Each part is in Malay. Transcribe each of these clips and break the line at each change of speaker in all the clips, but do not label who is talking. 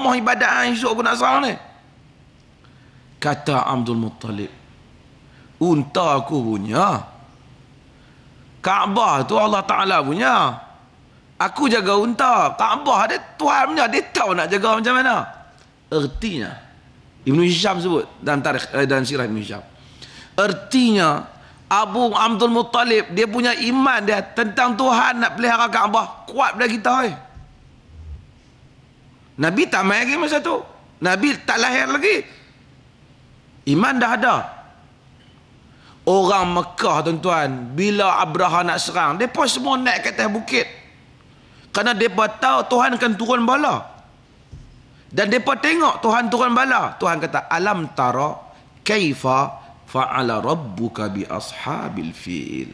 Mau ibadat esok aku nak serang ni. Kata Abdul Muttalib, unta aku punya, Kaabah tu Allah Ta'ala punya. Aku jaga unta, Kaabah dia Tuhan punya, dia tahu nak jaga macam mana. Ertinya, Ibn Hisham sebut dalam tarikh dan sirah Ibn Hisham, ertinya Abu Abdul Muttalib dia punya iman dia tentang Tuhan nak pelihara Kaabah kuat pada kita. Nabi tak main lagi masa tu, Nabi tak lahir lagi, iman dah ada. Orang Mekah tuan-tuan, bila Abraha nak serang, mereka semua naik ke atas bukit. Kerana mereka tahu Tuhan akan turun bala. Dan mereka tengok Tuhan turun bala. Tuhan kata, alam tara kaifa fa'ala rabbuka bi ashabil fil.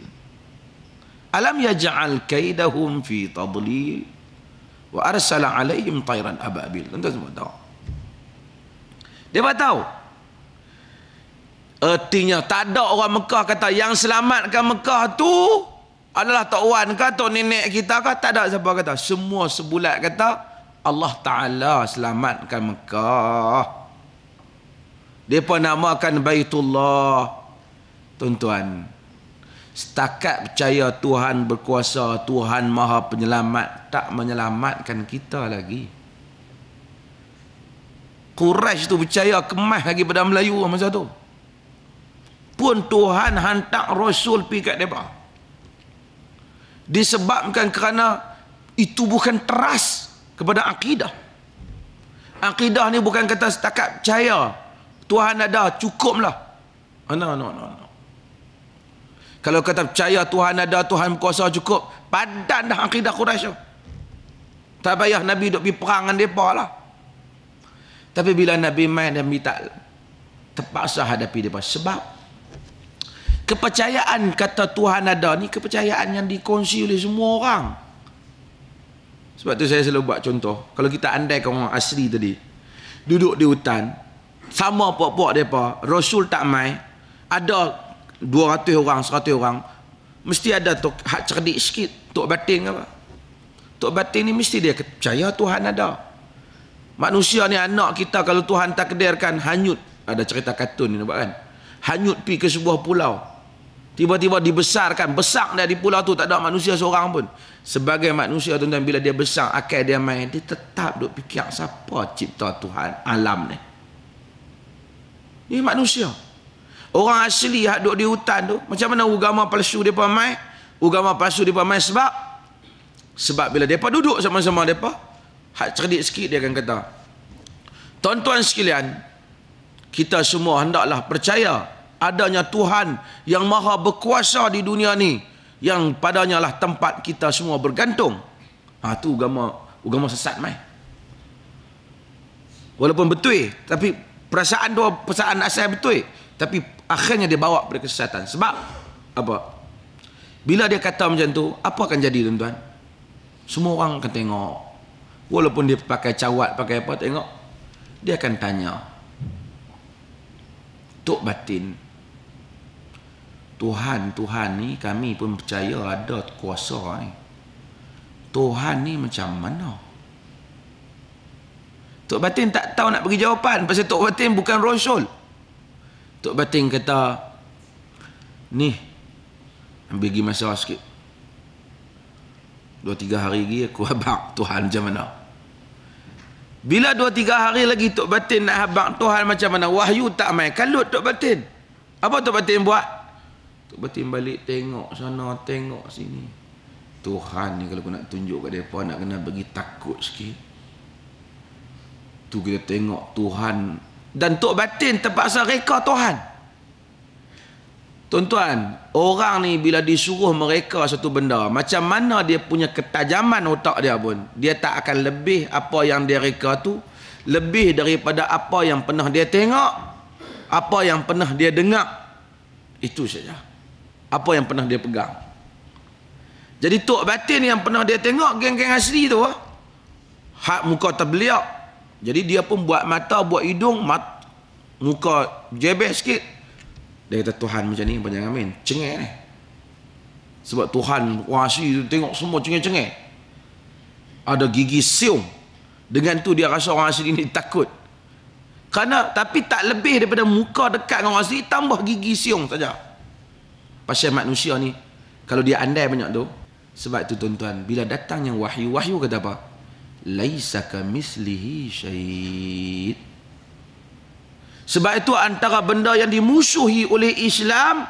Alam yaj'al kaidahum fi tadlil wa arsala alaihim tayran ababil. Tuan-tuan semua tahu. Mereka tahu. Artinya tak ada orang Mekah kata yang selamatkan Mekah tu adalah Tok Wan ke Tok Nenek kita ke. Tak ada siapa kata. Semua sebulat kata Allah Ta'ala selamatkan Mekah. Mereka namakan Baitullah. Tuan-tuan, setakat percaya Tuhan berkuasa, Tuhan Maha Penyelamat, tak menyelamatkan kita lagi. Quraisy tu percaya kemas lagi pada Melayu masa tu. Pun Tuhan hantar Rasul pergi kat mereka. Disebabkan kerana itu bukan teras kepada akidah. Akidah ni bukan kata setakat percaya Tuhan ada, cukuplah. No. Kalau kata percaya Tuhan ada, Tuhan berkuasa, cukup, padan dah akidah Quraisy. Tak payah Nabi duk pergi perang dengan mereka lah. Tapi bila Nabi main, Nabi tak terpaksa hadapi mereka. Sebab kepercayaan kata Tuhan ada ni kepercayaan yang dikongsi oleh semua orang. Sebab tu saya selalu buat contoh. Kalau kita andaikan orang asli tadi duduk di hutan, sama puak-puak mereka, Rasul tak mai, ada 200 orang, 100 orang, mesti ada hak cerdik sikit. Tok Batin apa? Tok Batin ni mesti dia percaya Tuhan ada. Manusia ni anak kita kalau Tuhan takdirkan hanyut. Ada cerita kartun ni nampak kan? Hanyut pergi ke sebuah pulau. Tiba-tiba dibesarkan, besar dia di pulau tu, tak ada manusia seorang pun. Sebagai manusia tuan-tuan, bila dia besar, akal dia main, dia tetap duk fikir siapa cipta Tuhan alam ni. Ni manusia. Orang asli yang duduk di hutan tu, macam mana agama palsu mereka main? Agama palsu mereka main sebab bila mereka duduk sama-sama mereka, hak cerdik sikit dia akan kata, tuan-tuan sekalian, kita semua hendaklah percaya adanya Tuhan yang maha berkuasa di dunia ni, yang padanya lah tempat kita semua bergantung. Tu agama sesat mai. Walaupun betul, tapi perasaan asal betul, tapi akhirnya dia bawa pada kesesatan. Sebab apa? Bila dia kata macam tu, apa akan jadi tuan-tuan? Semua orang akan tengok. Walaupun dia pakai cawat, pakai apa, tengok. Dia akan tanya, Tok Batin, Tuhan ni kami pun percaya ada kuasa ni. Tuhan ni macam mana? Tok Batin tak tahu nak bagi jawapan pasal Tok Batin bukan Rasul. Tok Batin kata, ni ambil pergi masa sikit, 2-3 hari lagi aku habaq Tuhan macam mana. Bila 2-3 hari lagi Tok Batin nak habaq Tuhan macam mana, wahyu tak main, kalut Tok Batin. Apa Tok Batin buat? Tok Batin balik tengok sana, tengok sini. Tuhan ni kalau aku nak tunjuk kat mereka, nak kena bagi takut sikit. Tu kita tengok Tuhan. Dan Tok Batin terpaksa reka Tuhan. Tuan-tuan, orang ni bila disuruh mereka satu benda, macam mana dia punya ketajaman otak dia pun, dia tak akan lebih apa yang dia reka tu, lebih daripada apa yang pernah dia tengok, apa yang pernah dia dengar. Itu saja. Apa yang pernah dia pegang. Jadi Tok Batin yang pernah dia tengok geng-geng asli tu, hak muka terbeliak. Jadi dia pun buat mata, buat hidung, muka jebeh sikit. Dia kata Tuhan macam ni, panjang amin, cengeng ni. Sebab Tuhan orang asli tu tengok semua cengeng-cengeng. Ada gigi siung. Dengan tu dia rasa orang asli ni takut. Kerana tapi tak lebih daripada muka dekat dengan orang asli, tambah gigi siung saja. Pasal manusia ni kalau dia andai banyak tu. Sebab tu tuan-tuan, bila datang yang wahyu kata apa? Laisa kamislihi syai'. Sebab itu antara benda yang dimusuhi oleh Islam,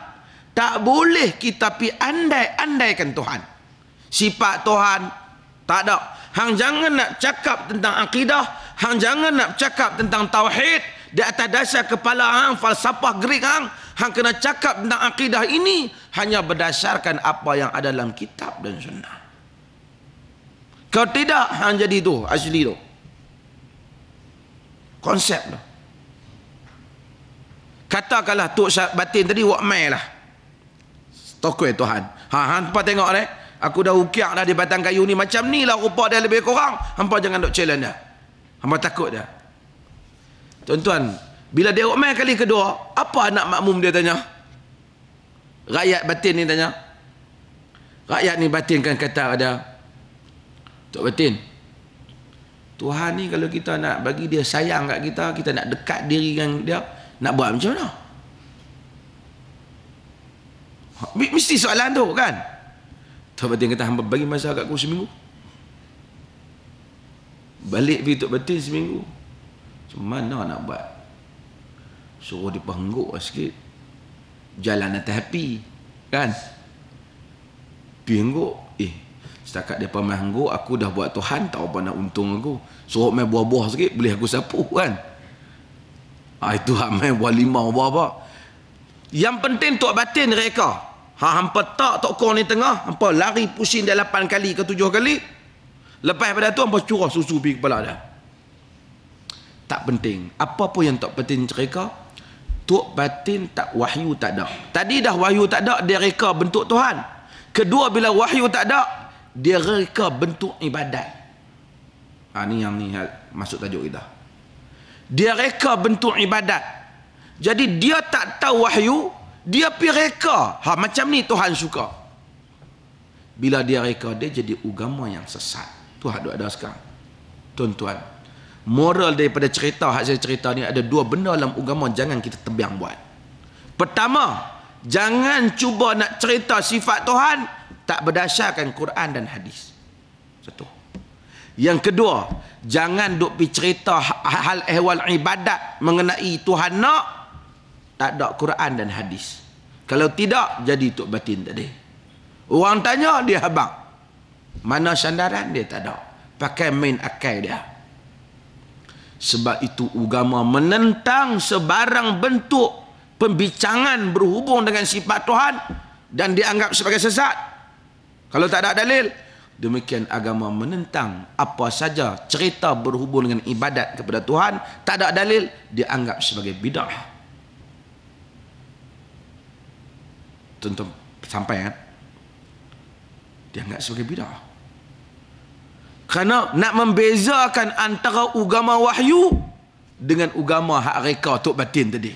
tak boleh kita pi andai-andaikan Tuhan. Sifat Tuhan tak ada. Hang jangan nak cakap tentang akidah, hang jangan nak cakap tentang tauhid di atas dasar kepala hang falsafah Greek hang kena cakap tentang akidah ini hanya berdasarkan apa yang ada dalam kitab dan sunnah. Kalau tidak, hang jadi tu asli tu. Konsep tu. Katakanlah Tok Batin tadi wak mai lah. Tokoh Tuhan. Hampa tengok ni. Aku dah ukiak dah di batang kayu ni. Macam ni lah rupa dia lebih kurang. Hampa jangan duk challenge dah. Hampa takut dah. Tuan-tuan, bila dia wak mai kali kedua, apa anak makmum dia tanya? Rakyat batin ni tanya. Rakyat ni batin kan kata ada, Tok Batin, Tuhan ni kalau kita nak bagi dia sayang kat kita, kita nak dekat diri dengan dia, nak buat macam mana? Mesti soalan tu kan? Tok Batin kata, hamba bagi masa kat aku seminggu. Balik pergi Tok Batin seminggu. Macam mana nak buat? Suruh dia pengguk sikit. Jalan atas api. Kan? Pergi hengguk. Setakat dia pamah hengguk, aku dah buat Tuhan, tak apa nak untung aku. Suruh main buah-buah sikit, boleh aku sapu kan? Itu hak main buah limau, buah apa. Yang penting Tok Batin reka. Hampa tak Tok Kong ni tengah, hampa lari pusing dia 8 kali ke 7 kali. Lepas pada tu hampa curah susu pergi kepala dia. Tak penting. Apa pun yang Tok Batin reka, Tok Batin tak wahyu tak ada. Tadi dah wahyu tak ada, dia reka bentuk Tuhan. Kedua, bila wahyu tak ada, dia reka bentuk ibadat. Ni yang ni masuk tajuk kita. Dia reka bentuk ibadat. Jadi dia tak tahu wahyu, dia pergi reka. Macam ni Tuhan suka. Bila dia reka, dia jadi agama yang sesat. Tu hak ada sekarang. Tuan-tuan, moral daripada cerita hak saya cerita ni, ada 2 benda dalam agama jangan kita tebiang buat. Pertama, jangan cuba nak cerita sifat Tuhan tak berdasarkan Quran dan hadis. Satu. Yang kedua, jangan duk pi cerita hal ehwal ibadat mengenai Tuhan nak tak ada Quran dan hadis. Kalau tidak, jadi Tok Batin tadi. Orang tanya, dia habang. Mana sandaran dia tak ada. Pakai main akal dia. Sebab itu agama menentang sebarang bentuk pembincangan berhubung dengan sifat Tuhan dan dianggap sebagai sesat. Kalau tak ada dalil, demikian agama menentang apa saja cerita berhubung dengan ibadat kepada Tuhan, tak ada dalil, dianggap sebagai bid'ah. Tuan-tuan sampai kan? Dianggap sebagai bid'ah. Kerana nak membezakan antara agama wahyu dengan agama hak reka Tok Batin tadi.